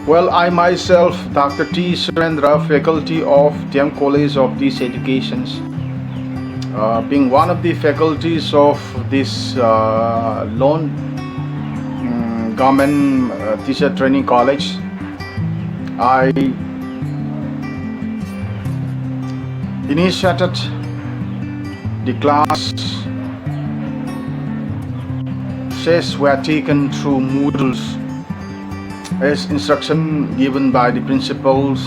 Well, I myself, Dr. T. Surendra, faculty of TM College of These Educations, being one of the faculties of this lone government teacher training college, I initiated the classes were taken through Moodles as instruction given by the principals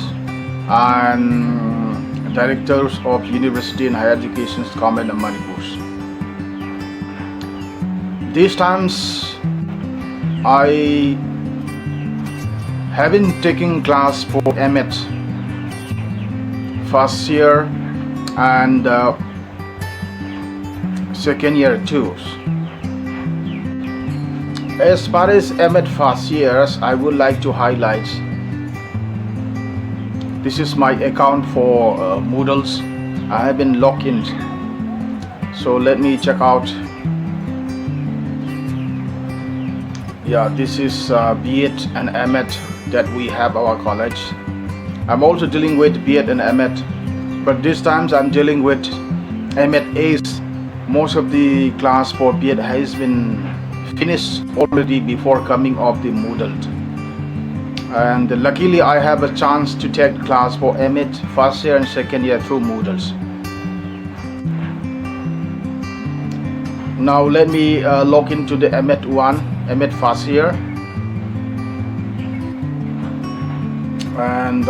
and directors of University and Higher Education Government of Manipur. These times I have been taking class for MET first year and second year too. As far as MET first years, I would like to highlight this is my account for Moodles. I have been logged in, so let me check out. Yeah, this is BEd and MET that we have our college. I'm also dealing with BEd and MET, but this times I'm dealing with MET Ace. Most of the class for BEd has been finished already before coming of the Moodle, and luckily I have a chance to take class for MET first year and second year through Moodles. Now let me log into the MET 1, MET first year, and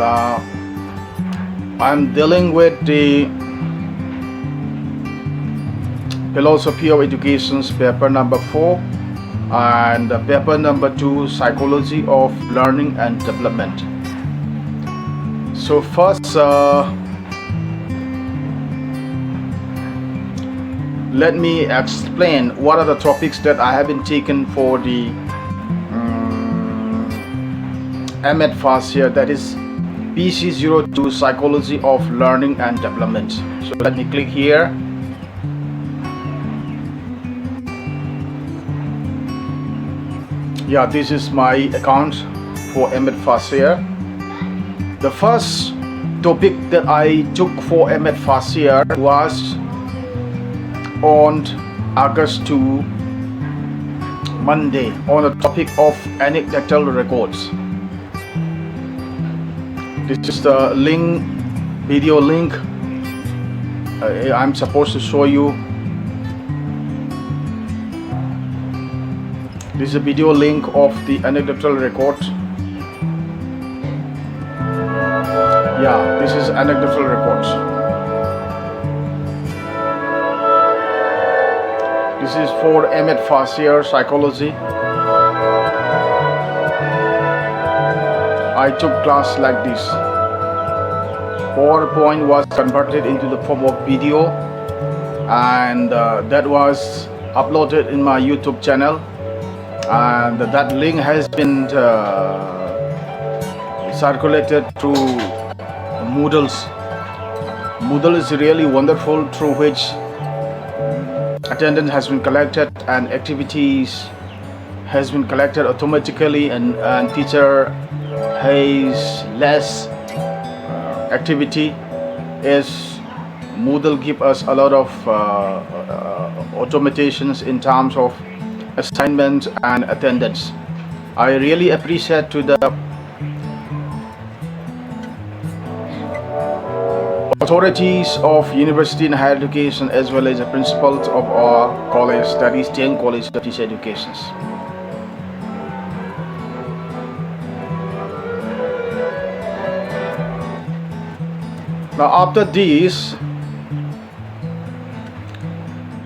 I'm dealing with the Philosophy of Education's paper number 4 and paper number 2, Psychology of Learning and Development. So first let me explain what are the topics that I have been taken for the MET first year, that is PC02, Psychology of Learning and Development. So let me click here. Yeah, this is my account for MET first year. The first topic that I took for MET first year was on August 2, Monday, on the topic of anecdotal records. This is the link, video link. I'm supposed to show you. This is a video link of the anecdotal record. Yeah, this is anecdotal records. This is for MET first year psychology. I took class like this. PowerPoint was converted into the form of video, and that was uploaded in my YouTube channel. And that link has been circulated through Moodles. Moodle is really wonderful, through which attendance has been collected and activities has been collected automatically, and teacher has less activity, as Moodle give us a lot of automations in terms of assignments and attendance. I really appreciate to the authorities of University and Higher Education, as well as the principals of our college, that is TM College of Teacher Educations. Now after these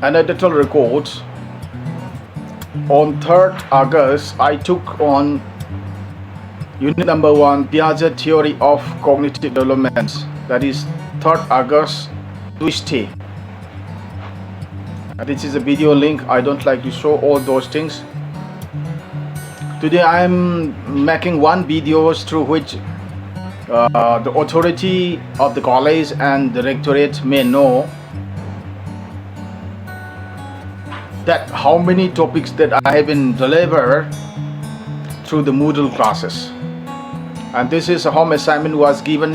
anecdotal records, on 3rd August, I took on unit number 1, Piaget Theory of Cognitive Development. That is 3rd August, Tuesday. This is a video link. I don't like to show all those things. Today I am making one videos through which the authority of the college and the rectorate may know that how many topics that I have been delivered through the Moodle classes. And this is a home assignment was given,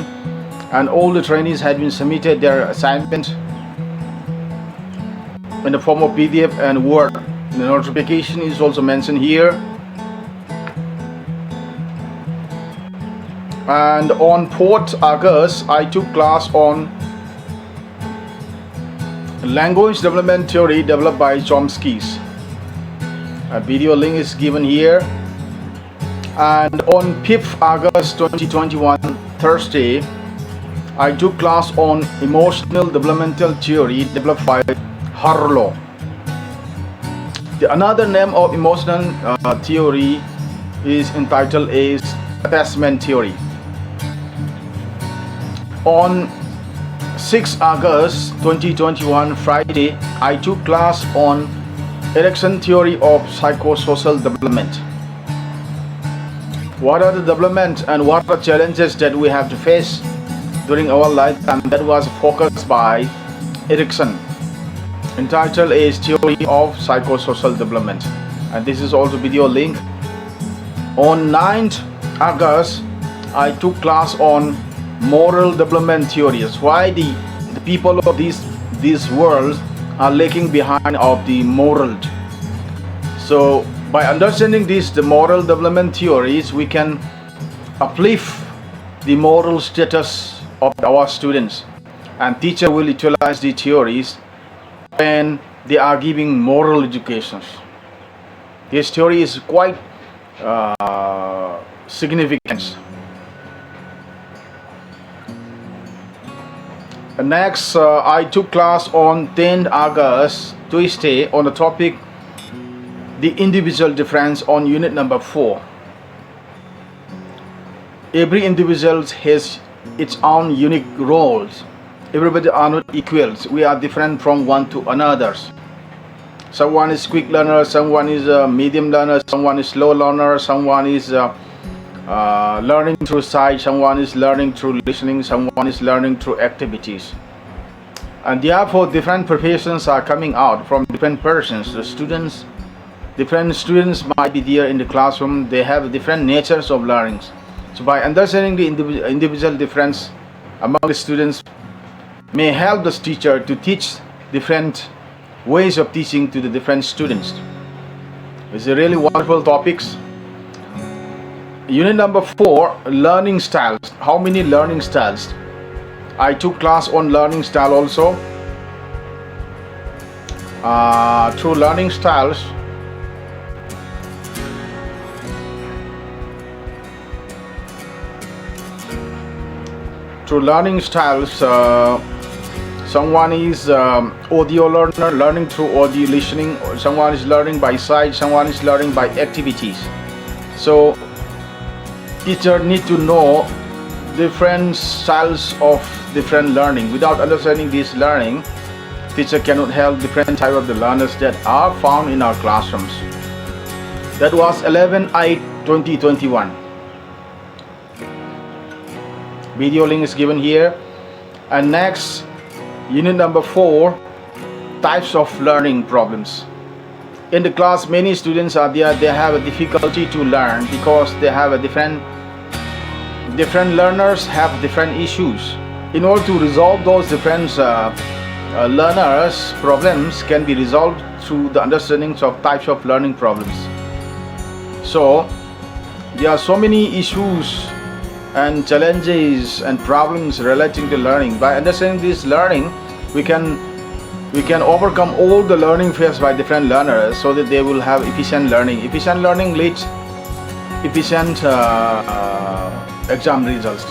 and all the trainees had been submitted their assignment in the form of PDF and Word. The notification is also mentioned here. And on 4th August, I took class on language development theory developed by Chomsky. A video link is given here. And on 5th August 2021, Thursday, I took class on emotional developmental theory developed by Harlow. Another name of emotional theory is entitled as attachment theory. On 6 August 2021, Friday, I took class on Erikson theory of psychosocial development. What are the development and what are challenges that we have to face during our lifetime? That was focused by Erikson, entitled as Theory of Psychosocial Development. And this is also video link. On 9th August, I took class on moral development theories. Why the people of these worlds are lagging behind of the moral. So by understanding the moral development theories, we can uplift the moral status of our students, and teacher will utilize the theories when they are giving moral educations. This theory is quite significant. Next, I took class on 10th August, Tuesday, on the topic the individual difference on unit number 4. Every individual has its own unique roles. Everybody are not equals. We are different from one to another. Someone is quick learner, someone is a medium learner, someone is slow learner, someone is learning through sight, someone is learning through listening, someone is learning through activities. And therefore different professions are coming out from different persons. The students, different students might be there in the classroom. They have different natures of learning. So by understanding the individual difference among the students may help the teacher to teach different ways of teaching to the different students. It's a really wonderful topics. Unit number 4, learning styles. How many learning styles? I took class on learning style also. Through learning styles, someone is audio learner, learning through audio listening. Someone is learning by sight. Someone is learning by activities. So teacher need to know different styles of different learning. Without understanding this learning, teacher cannot help different type of the learners that are found in our classrooms. That was 11/8/2021. Video link is given here. And next, unit number 4, types of learning problems. In the class, many students are there, they have a difficulty to learn because they have a different learners have different issues. In order to resolve those different learners problems can be resolved through the understanding of types of learning problems. So there are so many issues and challenges and problems relating to learning. By understanding this learning, we can overcome all the learning faced by different learners so that they will have efficient learning. Efficient learning leads efficient exam results.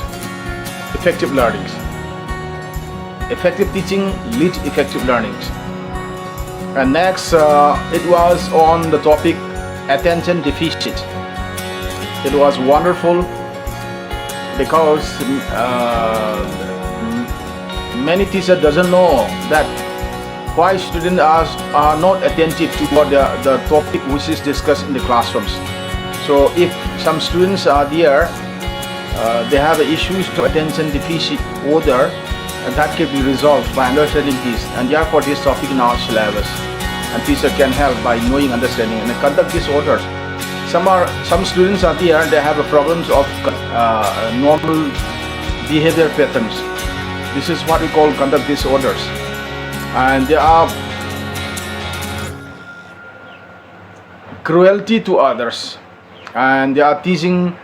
Effective learnings. Effective teaching leads effective learnings. And next, it was on the topic attention deficit. It was wonderful because many teachers doesn't know that why students are not attentive to what the topic which is discussed in the classrooms. So if some students are there, they have issues to attention deficit order, and that can be resolved by understanding this, and therefore this topic in our syllabus, and teacher can help by knowing, understanding, and conduct disorders some students are there, they have problems of normal behavior patterns. This is what we call conduct disorders, and there are cruelty to others, and they are teasing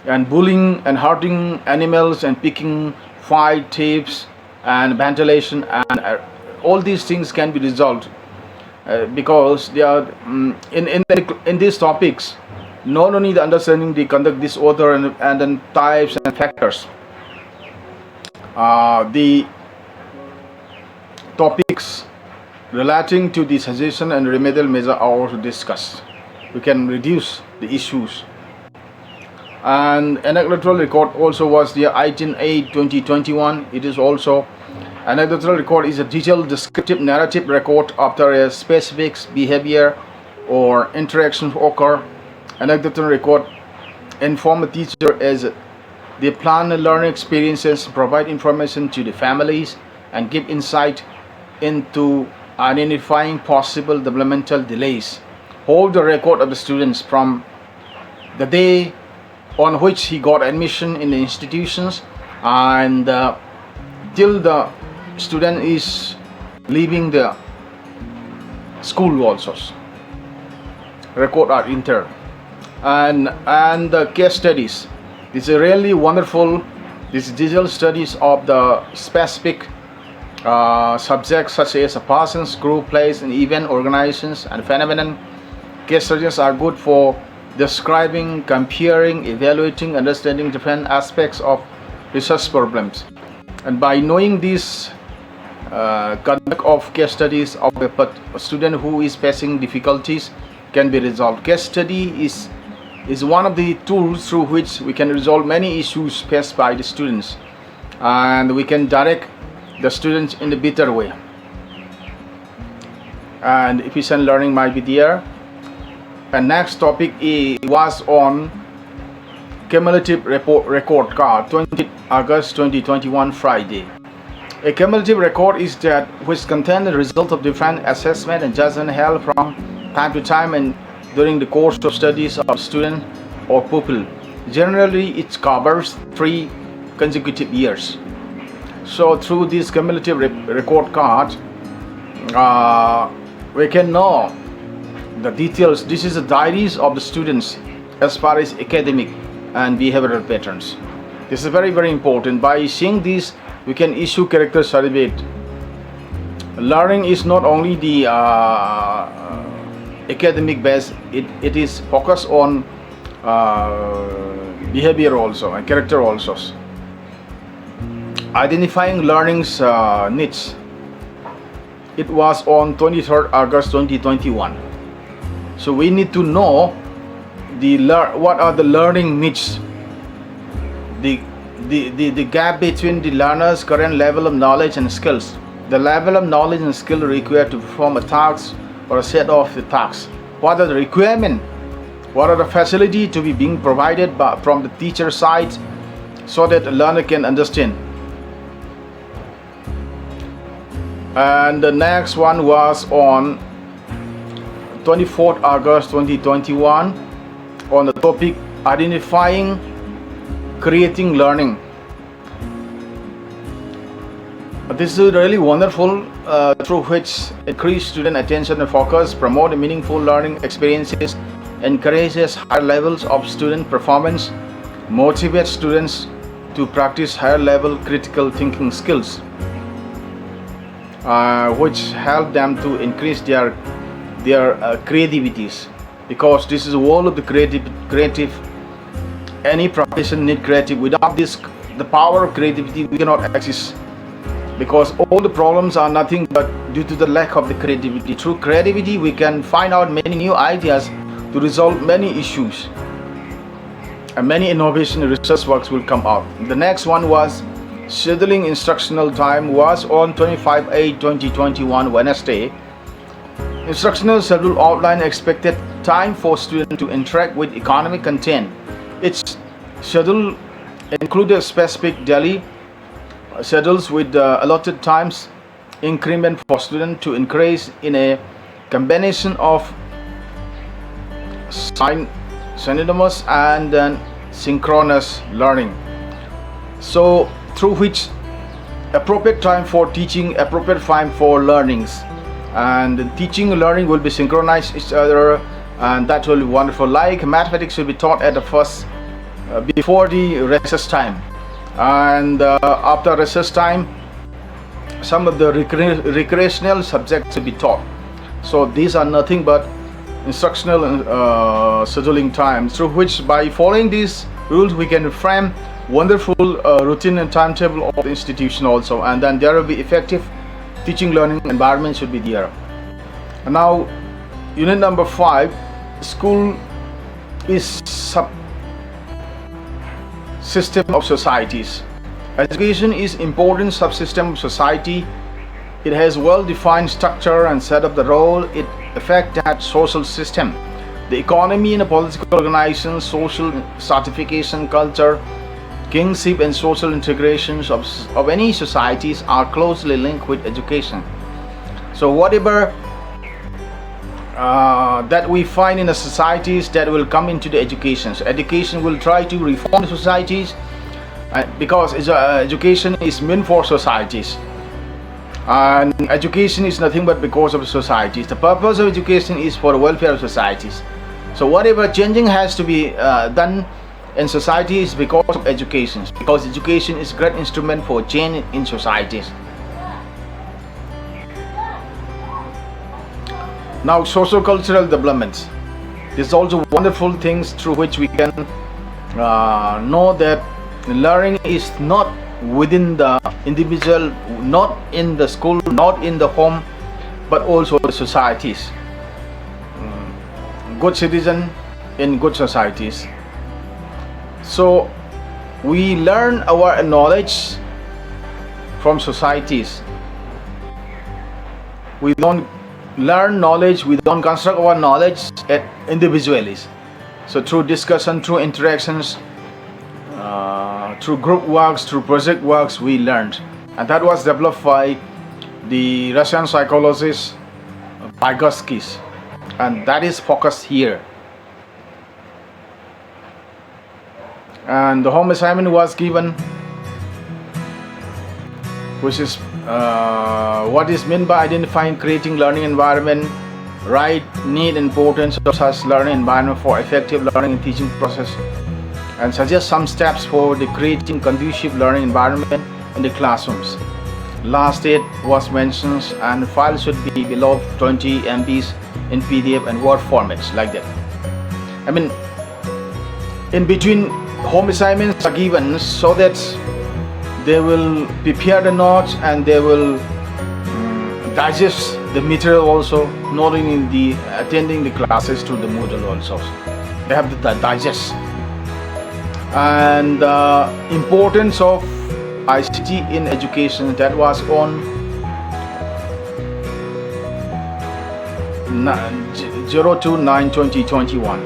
and bullying and hurting animals and picking fight, thieves and ventilation, and all these things can be resolved because they are in these topics. Not only the understanding the conduct disorder and then types and factors, the topics relating to the suggestion and remedial measure are also discussed. We can reduce the issues. And anecdotal record also was the 18/8/2021. It is also anecdotal record is a detailed descriptive narrative record after a specific behavior or interaction occur. Anecdotal record inform a teacher as they plan the learning experiences, provide information to the families, and give insight into identifying possible developmental delays. Hold the record of the students from the day on which he got admission in the institutions and till the student is leaving the school also. Record are entered. And the case studies. This is really wonderful. These digital studies of the specific subjects such as a person's group, place, and event, organizations, and phenomenon. Case studies are good for describing, comparing, evaluating, understanding different aspects of research problems. And by knowing this conduct of case studies of a student who is facing difficulties can be resolved. Case study is one of the tools through which we can resolve many issues faced by the students, and we can direct the students in a better way, and efficient learning might be there. And next topic was on cumulative record card, 20 August 2021 Friday. A cumulative record is that which contains the result of different assessment and judgment held from time to time and during the course of studies of student or pupil. Generally, it covers 3 consecutive years. So through this cumulative record card, we can know the details. This is the diaries of the students as far as academic and behavioral patterns. This is very, very important. By seeing this, we can issue character certificate. Learning is not only the academic base, it is focused on behavior also and character also. Identifying learning's needs. It was on 23rd August 2021. So we need to know what are the learning needs, the gap between the learner's current level of knowledge and skills, the level of knowledge and skill required to perform a task or a set of the tasks. What are the requirements? What are the facilities to be being provided from the teacher side so that the learner can understand? And the next one was on 24th August 2021 on the topic identifying creating learning. This is really wonderful, through which increase student attention and focus, promote meaningful learning experiences, encourages higher levels of student performance, motivates students to practice higher level critical thinking skills, which help them to increase their creativities, because this is the world of the creative. Any profession need creative. Without this, the power of creativity, we cannot exist, because all the problems are nothing but due to the lack of the creativity. Through creativity, we can find out many new ideas to resolve many issues, and many innovation research works will come out. The next one was scheduling instructional time, was on 25/8/2021 Wednesday. Instructional schedule outline expected time for students to interact with economic content. Its schedule included specific daily schedules with allotted times increment for students to increase in a combination of synonymous and then synchronous learning. So through which appropriate time for teaching, appropriate time for learnings, and teaching and learning will be synchronized each other, and that will be wonderful. Like mathematics will be taught at the first before the recess time, and after recess time some of the recreational subjects will be taught. So these are nothing but instructional scheduling times, through which by following these rules we can frame wonderful routine and timetable of the institution also, and then there will be effective teaching learning environment should be there. And now unit number 5, school is system of societies. Education is important subsystem of society. It has well-defined structure and set up the role it affects that social system. The economy and the political organization, social stratification, culture, kingship and social integrations of any societies are closely linked with education. So whatever that we find in the societies, that will come into the education. So education will try to reform the societies, because education is meant for societies, and education is nothing but because of societies. The purpose of education is for the welfare of societies. So whatever changing has to be done in society is because of education, because education is a great instrument for change in societies. Now socio-cultural developments. This is also wonderful things through which we can know that learning is not within the individual, not in the school, not in the home, but also the societies. Good citizen in good societies. So we learn our knowledge from societies. We don't learn knowledge, we don't construct our knowledge individually. So through discussion, through interactions, through group works, through project works, we learned. And that was developed by the Russian psychologist Vygotsky, and that is focused here. And the home assignment was given, which is what is meant by identifying, creating learning environment, right, need, importance of such learning environment for effective learning and teaching process, and suggest some steps for the creating conducive learning environment in the classrooms. Last date was mentioned, and file should be below 20 MBs in PDF and Word formats, like that. I mean, in between, home assignments are given so that they will prepare the notes and they will digest the material also, not only in the attending the classes through the Moodle also. They have to digest. And the importance of ICT in education, that was on 02/9/2021.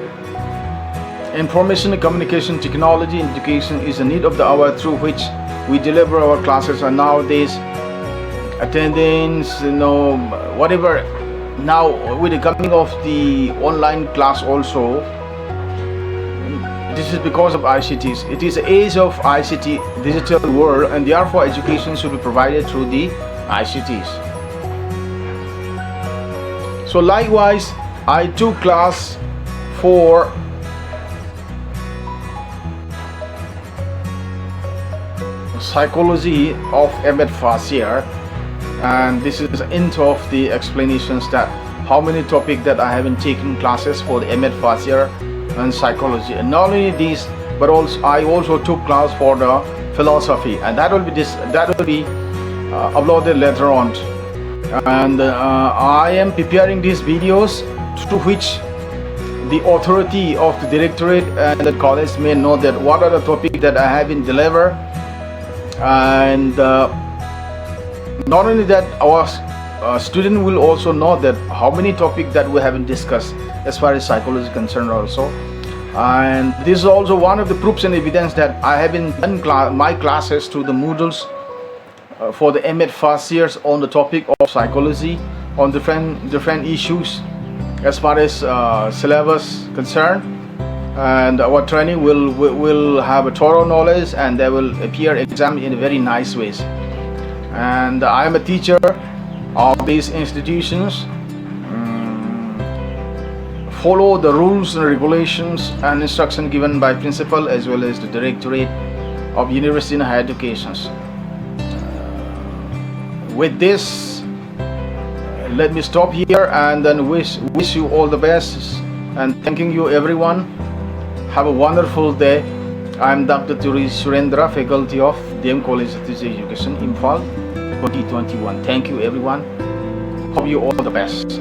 Information and communication technology in education is a need of the hour through which we deliver our classes, and nowadays attendance, whatever. Now with the coming of the online class also, this is because of ICTs. It is the age of ICT, digital world, and therefore education should be provided through the ICTs. So likewise, I took class for psychology of Ahmed Fasir, and this is the end of the explanations that how many topics that I haven't taken classes for the Ahmed Fasir and psychology. And not only these, but also I also took class for the philosophy, and that will be uploaded later on. And I am preparing these videos to which the authority of the directorate and the college may know that what are the topics that I have been delivered. And not only that, our student will also know that how many topics that we haven't discussed as far as psychology is concerned also. And this is also one of the proofs and evidence that I have been done my classes through the Moodles for the Ahmed Fasir on the topic of psychology on different issues as far as syllabus concerned. and our training will have a thorough knowledge, and they will appear exam in very nice ways. And I am a teacher of these institutions. Follow the rules and regulations and instruction given by principal as well as the directorate of university and higher educations. With this, let me stop here and then wish you all the best, and thanking you everyone. Have a wonderful day. I am Dr. Turi Surendra, faculty of DM College of Teacher Education, Imphal, 2021. Thank you everyone. Hope you all the best.